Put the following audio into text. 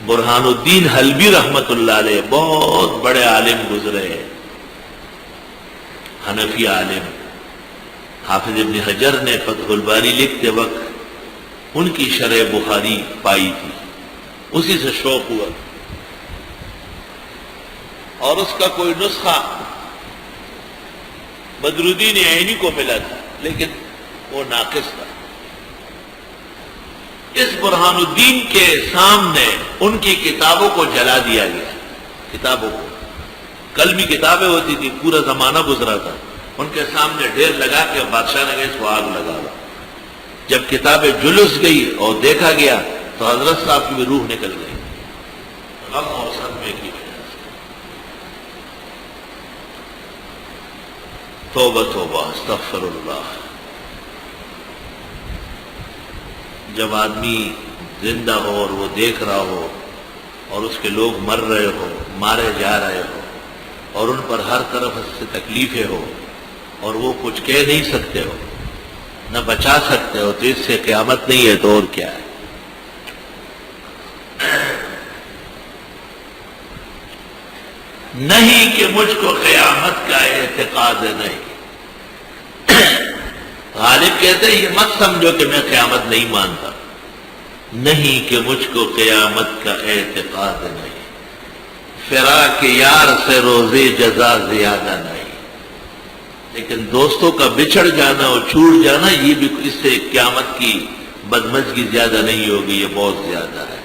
برہان الدین حلبی رحمت اللہ علیہ بہت بڑے عالم گزرے، حنفی عالم۔ حافظ ابن حجر نے فتح الباری لکھتے وقت ان کی شرح بخاری پائی تھی، اسی سے شوق ہوا، اور اس کا کوئی نسخہ بدر الدین عینی کو ملا تھا لیکن وہ ناقص تھا۔ اس برہان الدین کے سامنے ان کی کتابوں کو جلا دیا گیا، کتابوں کو، قلمی کتابیں ہوتی تھی، پورا زمانہ گزرا تھا، ان کے سامنے ڈھیر لگا کے بادشاہ نے اس کو آگ لگا دیا۔ جب کتابیں جلس گئی اور دیکھا گیا تو حضرت صاحب کی بھی روح نکل گئی، غم اور صدمے کی وجہ سے۔ توبہ توبہ، استغفر اللہ۔ جب آدمی زندہ ہو اور وہ دیکھ رہا ہو اور اس کے لوگ مر رہے ہو، مارے جا رہے ہو، اور ان پر ہر طرف سے تکلیفیں ہو اور وہ کچھ کہہ نہیں سکتے ہو، نہ بچا سکتے ہو، تو اس سے قیامت نہیں ہے تو اور کیا ہے؟ نہیں کہ مجھ کو قیامت کا اعتقاد نہیں۔ غالب کہتے ہیں یہ مت سمجھو کہ میں قیامت نہیں مانتا، نہیں کہ مجھ کو قیامت کا اعتقاد نہیں، فراق یار سے روزے جزا زیادہ نہیں، لیکن دوستوں کا بچھڑ جانا اور چھوٹ جانا یہ بھی اس سے قیامت کی بدمزگی زیادہ نہیں ہوگی، یہ بہت زیادہ ہے۔